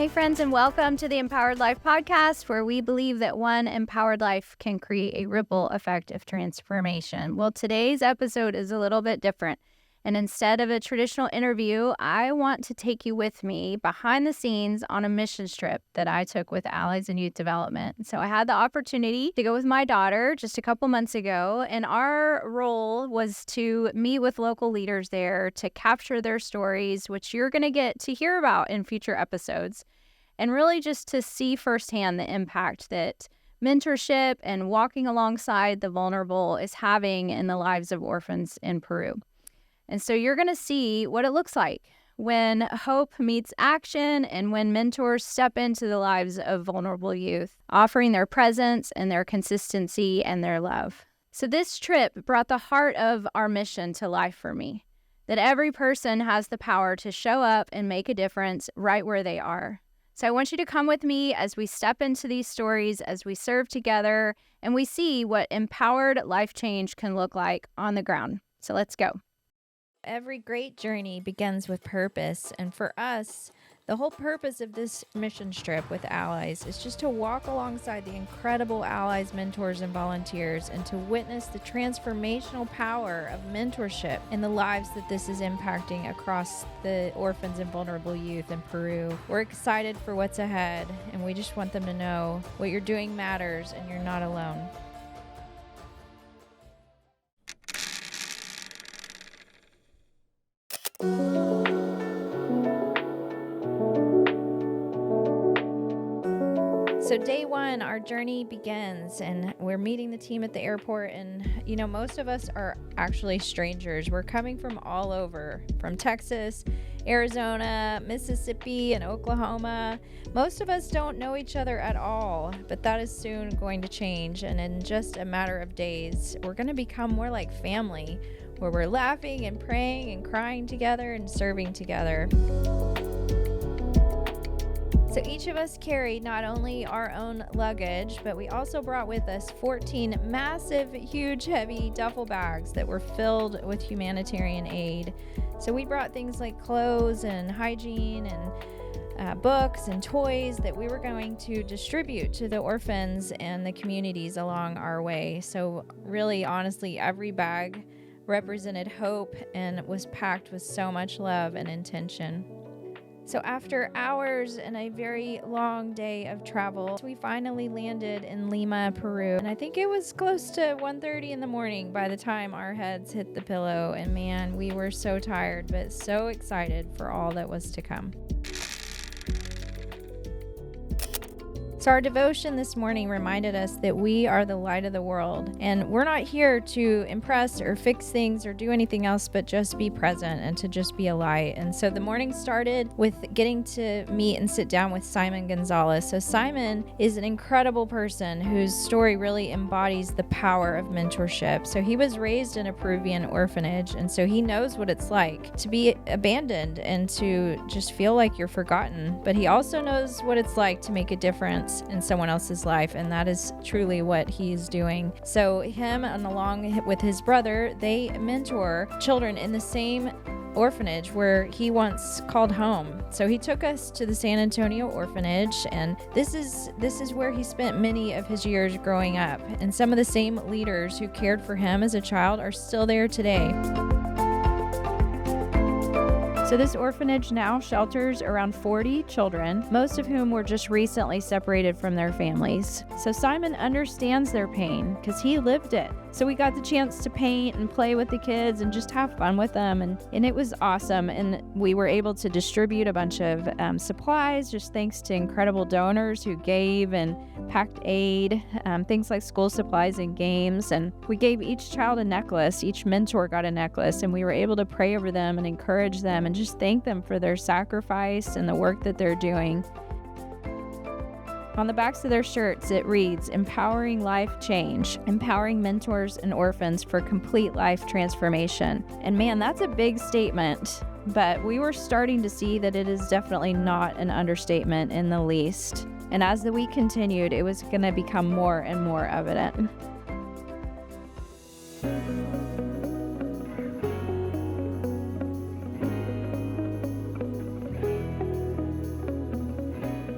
Hey friends, and welcome to the Empowered Life podcast, where we believe that one empowered life can create a ripple effect of transformation. Well, today's episode is a little bit different. And instead of a traditional interview, I want to take you with me behind the scenes on a mission trip that I took with Allies and Youth Development. So I had the opportunity to go with my daughter just a couple months ago, and our role was to meet with local leaders there to capture their stories, which you're going to get to hear about in future episodes, and really just to see firsthand the impact that mentorship and walking alongside the vulnerable is having in the lives of orphans in Peru. And so you're going to see what it looks like when hope meets action and when mentors step into the lives of vulnerable youth, offering their presence and their consistency and their love. So this trip brought the heart of our mission to life for me, that every person has the power to show up and make a difference right where they are. So I want you to come with me as we step into these stories, as we serve together, and we see what empowered life change can look like on the ground. So let's go. Every great journey begins with purpose, and for us, the whole purpose of this mission trip with Allies is just to walk alongside the incredible Allies, mentors, and volunteers, and to witness the transformational power of mentorship in the lives that this is impacting across the orphans and vulnerable youth in Peru. We're excited for what's ahead, and we just want them to know what you're doing matters and you're not alone. So day one, our journey begins, and we're meeting the team at the airport. And, most of us are actually strangers. We're coming from all over, from Texas, Arizona, Mississippi, and Oklahoma. Most of us don't know each other at all, but that is soon going to change. And in just a matter of days, we're going to become more like family, where we're laughing and praying and crying together and serving together. So each of us carried not only our own luggage, but we also brought with us 14 massive, huge, heavy duffel bags that were filled with humanitarian aid. So we brought things like clothes and hygiene and books and toys that we were going to distribute to the orphans and the communities along our way. So really, honestly, every bag represented hope and was packed with so much love and intention. So after hours and a very long day of travel, we finally landed in Lima, Peru. And I think it was close to 1:30 in the morning by the time our heads hit the pillow. And man, we were so tired, but so excited for all that was to come. So our devotion this morning reminded us that we are the light of the world, and we're not here to impress or fix things or do anything else but just be present and to just be a light. And so the morning started with getting to meet and sit down with Simon Gonzalez. So Simon is an incredible person whose story really embodies the power of mentorship. So he was raised in a Peruvian orphanage, and so he knows what it's like to be abandoned and to just feel like you're forgotten. But he also knows what it's like to make a difference in someone else's life, and that is truly what he's doing. So him, and along with his brother, they mentor children in the same orphanage where he once called home. So he took us to the San Antonio orphanage, and this is where he spent many of his years growing up. And some of the same leaders who cared for him as a child are still there today. So this orphanage now shelters around 40 children, most of whom were just recently separated from their families. So Simon understands their pain because he lived it. So we got the chance to paint and play with the kids and just have fun with them. And it was awesome. And we were able to distribute a bunch of supplies, just thanks to incredible donors who gave and packed aid, things like school supplies and games. And we gave each child a necklace. Each mentor got a necklace, and we were able to pray over them and encourage them and just thank them for their sacrifice and the work that they're doing. On the backs of their shirts, it reads, "Empowering Life Change, Empowering Mentors and Orphans for Complete Life Transformation." And man, that's a big statement, but we were starting to see that it is definitely not an understatement in the least. And as the week continued, it was going to become more and more evident.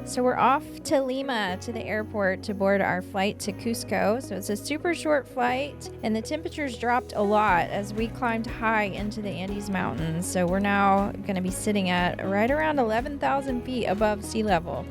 So we're off to Lima, to the airport, to board our flight to Cusco. So it's a super short flight, and the temperatures dropped a lot as we climbed high into the Andes Mountains. So we're now going to be sitting at right around 11,000 feet above sea level.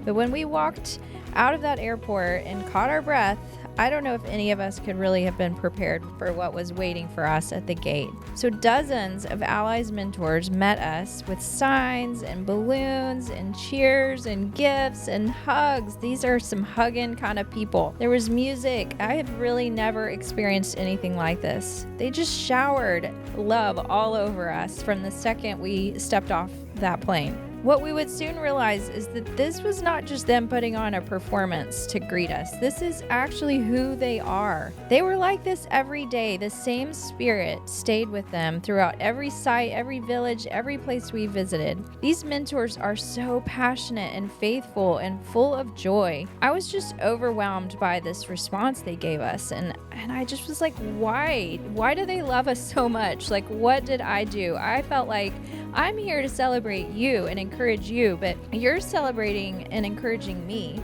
But when we walked out of that airport and caught our breath, I don't know if any of us could really have been prepared for what was waiting for us at the gate. So dozens of allies mentors met us with signs and balloons and cheers and gifts and hugs. These are some hugging kind of people. There was music. I have really never experienced anything like this. They just showered love all over us from the second we stepped off that plane. What we would soon realize is that this was not just them putting on a performance to greet us. This is actually who they are. They were like this every day. The same spirit stayed with them throughout every site, every village, every place we visited. These mentors are so passionate and faithful and full of joy. I was just overwhelmed by this response they gave us. And I just was like, why? Why do they love us so much? Like, what did I do? I felt like I'm here to celebrate you and encourage you, but you're celebrating and encouraging me.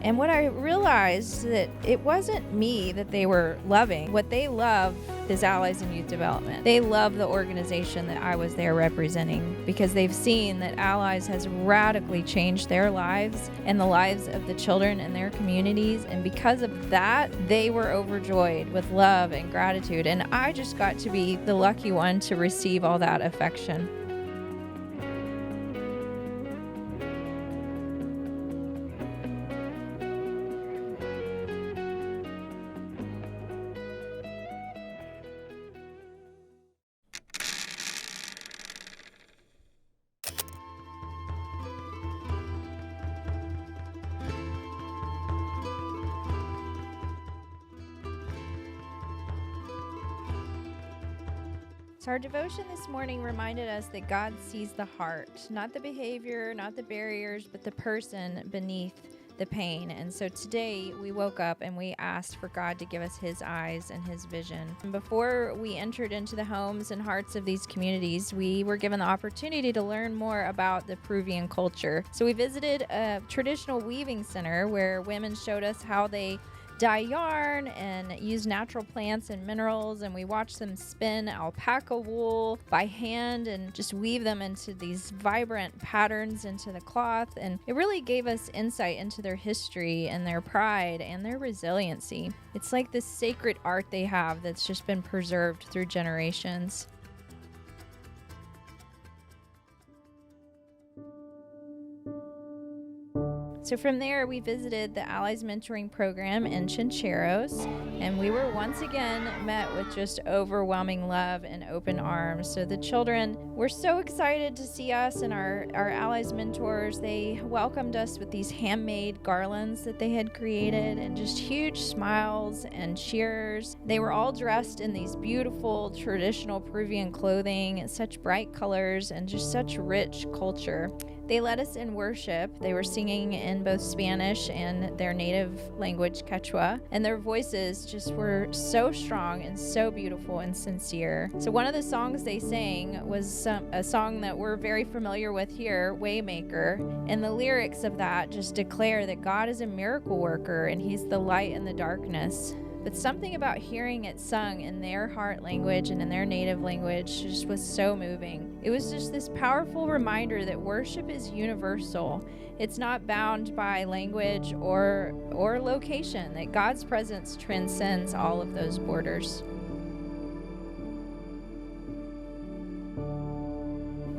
And what I realized that it wasn't me that they were loving. What they love is Allies in Youth Development. They love the organization that I was there representing because they've seen that Allies has radically changed their lives and the lives of the children in their communities. And because of that, they were overjoyed with love and gratitude. And I just got to be the lucky one to receive all that affection. So our devotion this morning reminded us that God sees the heart, not the behavior, not the barriers, but the person beneath the pain. And so today we woke up and we asked for God to give us his eyes and his vision. And before we entered into the homes and hearts of these communities, we were given the opportunity to learn more about the Peruvian culture. So we visited a traditional weaving center where women showed us how they dye yarn and use natural plants and minerals, and we watched them spin alpaca wool by hand and just weave them into these vibrant patterns into the cloth. And it really gave us insight into their history and their pride and their resiliency. It's like this sacred art they have that's just been preserved through generations. So from there, we visited the Allies Mentoring Program in Chineros, and we were once again met with just overwhelming love and open arms. So the children were so excited to see us and our Allies mentors. They welcomed us with these handmade garlands that they had created and just huge smiles and cheers. They were all dressed in these beautiful traditional Peruvian clothing, such bright colors and just such rich culture. They led us in worship. They were singing in both Spanish and their native language, Quechua, and their voices just were so strong and so beautiful and sincere. So one of the songs they sang was a song that we're very familiar with here, Waymaker, and the lyrics of that just declare that God is a miracle worker and he's the light in the darkness. But something about hearing it sung in their heart language and in their native language just was so moving. It was just this powerful reminder that worship is universal. It's not bound by language or location, that God's presence transcends all of those borders.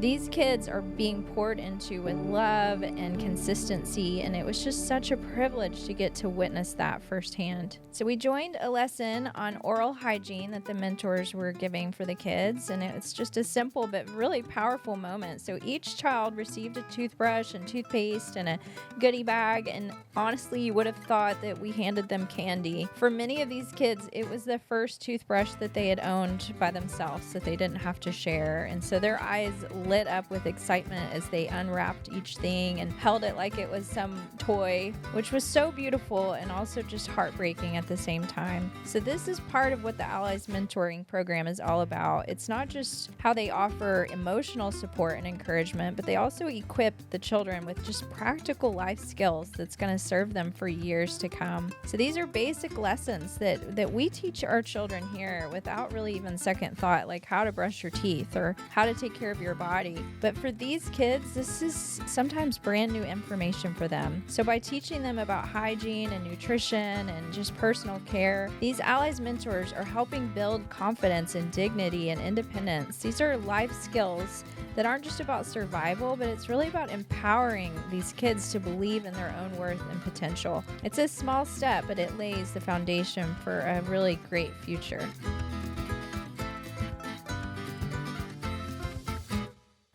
These kids are being poured into with love and consistency, and it was just such a privilege to get to witness that firsthand. So we joined a lesson on oral hygiene that the mentors were giving for the kids, and it's just a simple but really powerful moment. So each child received a toothbrush and toothpaste and a goodie bag, and honestly, you would have thought that we handed them candy. For many of these kids, it was the first toothbrush that they had owned by themselves that they didn't have to share, and so their eyes lit up with excitement as they unwrapped each thing and held it like it was some toy, which was so beautiful and also just heartbreaking at the same time. So this is part of what the Allies Mentoring Program is all about. It's not just how they offer emotional support and encouragement, but they also equip the children with just practical life skills that's going to serve them for years to come. So these are basic lessons that we teach our children here without really even second thought, like how to brush your teeth or how to take care of your body. But for these kids, this is sometimes brand new information for them. So by teaching them about hygiene and nutrition and just personal care, these Allies mentors are helping build confidence and dignity and independence. These are life skills that aren't just about survival, but it's really about empowering these kids to believe in their own worth and potential. It's a small step, but it lays the foundation for a really great future.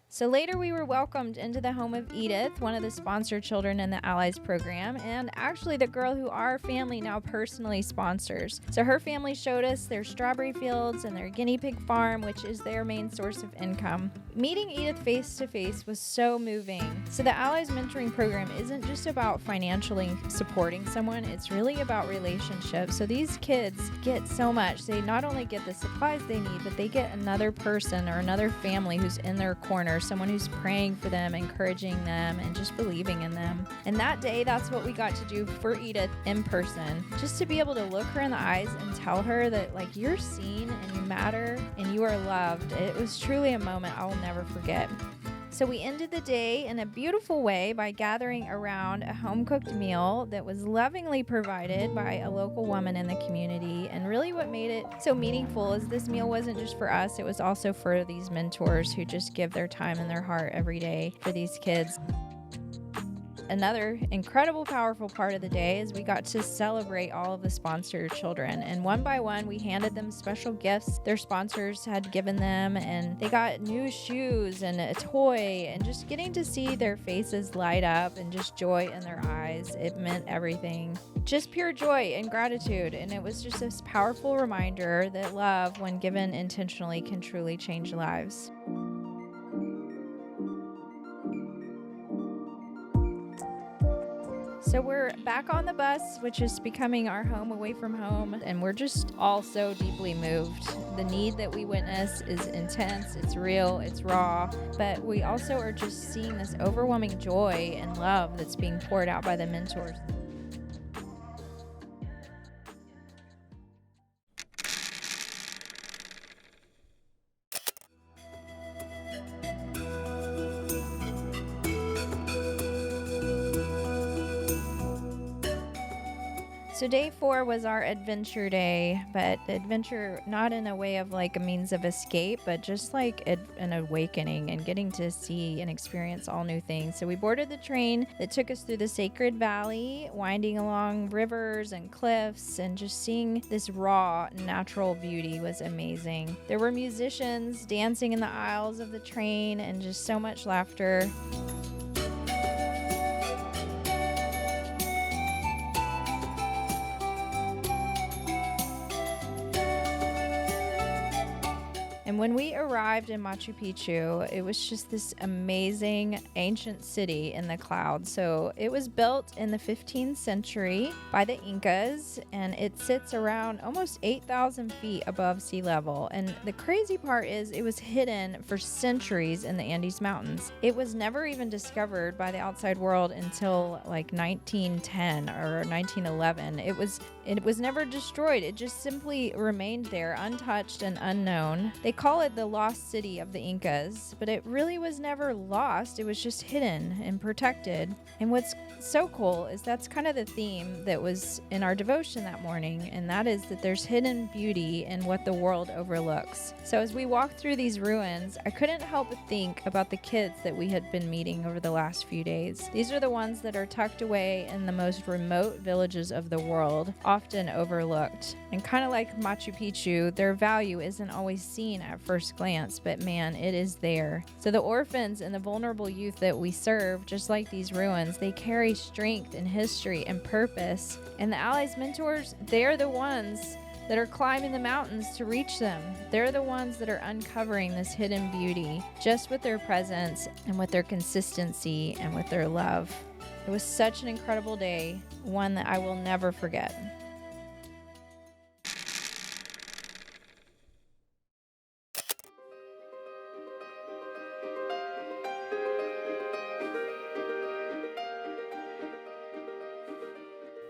So later we were welcomed into the home of Edith, one of the sponsored children in the Allies program, and actually the girl who our family now personally sponsors. So her family showed us their strawberry fields and their guinea pig farm, which is their main source of income. Meeting Edith face to face was so moving. So the Allies Mentoring Program isn't just about financially supporting someone, it's really about relationships. So these kids get so much. They not only get the supplies they need, but they get another person or another family who's in their corner, someone who's praying for them, encouraging them, and just believing in them. And that day, that's what we got to do for Edith in person. Just to be able to look her in the eyes and tell her that, like, you're seen and you matter and you are loved. It was truly a moment I will never forget. So we ended the day in a beautiful way by gathering around a home-cooked meal that was lovingly provided by a local woman in the community. And really what made it so meaningful is this meal wasn't just for us, it was also for these mentors who just give their time and their heart every day for these kids. Another incredible, powerful part of the day is we got to celebrate all of the sponsored children. And one by one, we handed them special gifts their sponsors had given them. And they got new shoes and a toy. And just getting to see their faces light up and just joy in their eyes, it meant everything. Just pure joy and gratitude. And it was just this powerful reminder that love, when given intentionally, can truly change lives. So we're back on the bus, which is becoming our home away from home, and we're just all so deeply moved. The need that we witness is intense, it's real, it's raw, but we also are just seeing this overwhelming joy and love that's being poured out by the mentors. So day 4 was our adventure day, but adventure not in a way of like a means of escape, but just like an awakening and getting to see and experience all new things. So we boarded the train that took us through the Sacred Valley, winding along rivers and cliffs, and just seeing this raw natural beauty was amazing. There were musicians dancing in the aisles of the train and just so much laughter. And when we arrived in Machu Picchu, it was just this amazing ancient city in the clouds. So it was built in the 15th century by the Incas, and it sits around almost 8,000 feet above sea level. And the crazy part is it was hidden for centuries in the Andes Mountains. It was never even discovered by the outside world until like 1910 or 1911. It was never destroyed. It just simply remained there, untouched and unknown. They call it the lost city of the Incas, but it really was never lost. It was just hidden and protected. And what's so cool is that's kind of the theme that was in our devotion that morning, and that is that there's hidden beauty in what the world overlooks. So as we walked through these ruins, I couldn't help but think about the kids that we had been meeting over the last few days. These are the ones that are tucked away in the most remote villages of the world, often overlooked. And kind of like Machu Picchu, their value isn't always seen at first glance, but man, it is there. So the orphans and the vulnerable youth that we serve, just like these ruins, they carry strength and history and purpose. And the Allies mentors, they're the ones that are climbing the mountains to reach them. They're the ones that are uncovering this hidden beauty just with their presence and with their consistency and with their love. It was such an incredible day, one that I will never forget.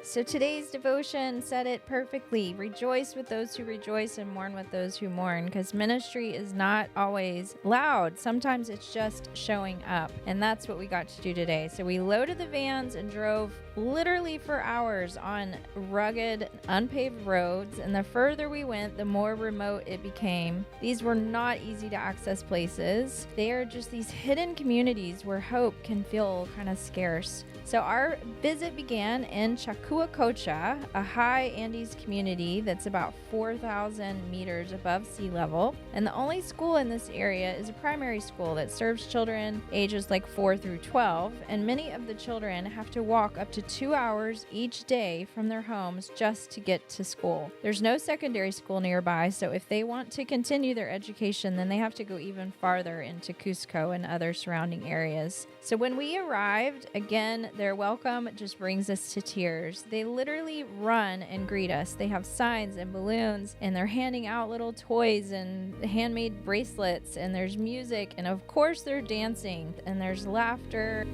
So today's devotion said it perfectly. Rejoice with those who rejoice and mourn with those who mourn, because ministry is not always loud. Sometimes it's just showing up. And that's what we got to do today. So we loaded the vans and drove literally for hours on rugged, unpaved roads. And the further we went, the more remote it became. These were not easy to access places. They are just these hidden communities where hope can feel kind of scarce. So our visit began in Chacuacocha, a high Andes community that's about 4,000 meters above sea level. And the only school in this area is a primary school that serves children ages like 4 through 12. And many of the children have to walk up to 2 hours each day from their homes just to get to school. There's no secondary school nearby, so if they want to continue their education, then they have to go even farther into Cusco and other surrounding areas. So when we arrived, again, their welcome just brings us to tears. They literally run and greet us. They have signs and balloons, and they're handing out little toys and handmade bracelets, and there's music, and of course they're dancing, and there's laughter.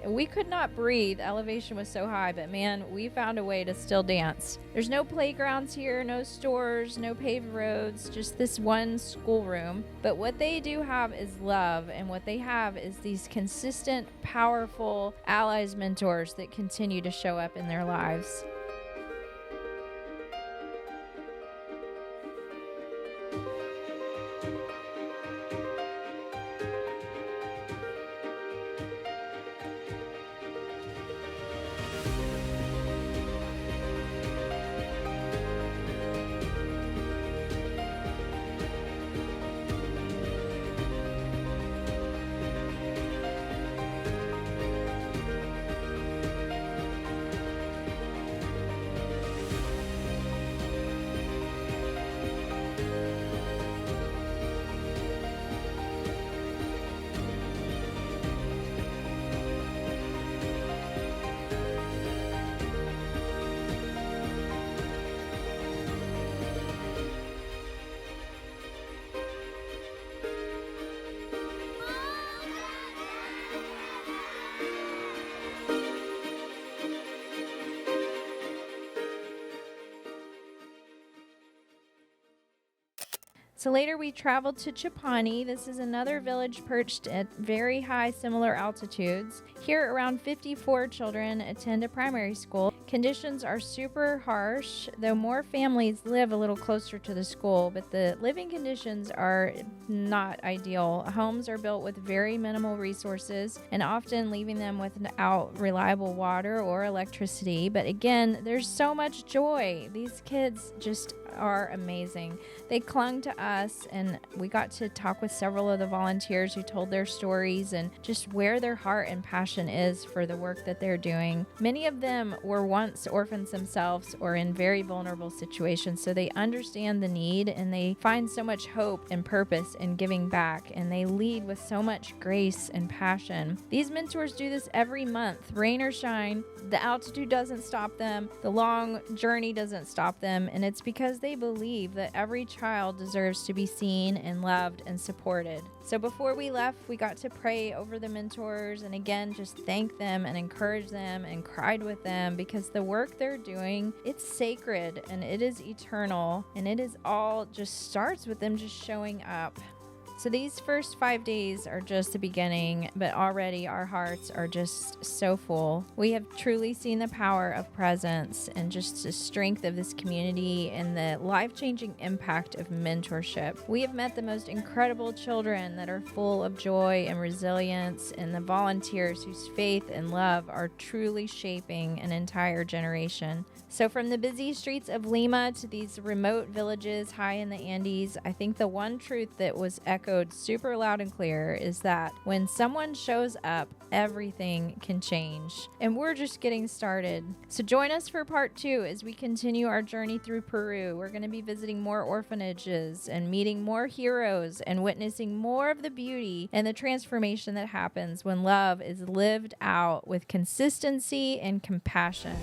We could not breathe. Elevation was so high, but man, we found a way to still dance. There's no playgrounds here, no stores, no paved roads, just this one schoolroom. But what they do have is love, and what they have is these consistent, powerful allies, mentors that continue to show up in their lives. So later we traveled to Chapani. This is another village perched at very high similar altitudes. Here around 54 children attend a primary school. Conditions are super harsh, though more families live a little closer to the school, but the living conditions are not ideal. Homes are built with very minimal resources and often leaving them without reliable water or electricity. But again, there's so much joy. These kids just are amazing. They clung to us, and we got to talk with several of the volunteers who told their stories and just where their heart and passion is for the work that they're doing. Many of them were once orphans themselves or in very vulnerable situations, so they understand the need and they find so much hope and purpose in giving back, and they lead with so much grace and passion. These mentors do this every month, rain or shine. The altitude doesn't stop them, the long journey doesn't stop them, and it's because they believe that every child deserves to be seen and loved and supported. So before we left, we got to pray over the mentors and again just thank them and encourage them and cried with them, because the work they're doing, it's sacred and it is eternal, and it is all just starts with them just showing up. So these first 5 days are just the beginning, but already our hearts are just so full. We have truly seen the power of presence and just the strength of this community and the life-changing impact of mentorship. We have met the most incredible children that are full of joy and resilience, and the volunteers whose faith and love are truly shaping an entire generation. So from the busy streets of Lima to these remote villages high in the Andes, I think the one truth that was echoed super loud and clear is that when someone shows up, everything can change. And we're just getting started. So join us for part 2 as we continue our journey through Peru. We're going to be visiting more orphanages and meeting more heroes and witnessing more of the beauty and the transformation that happens when love is lived out with consistency and compassion.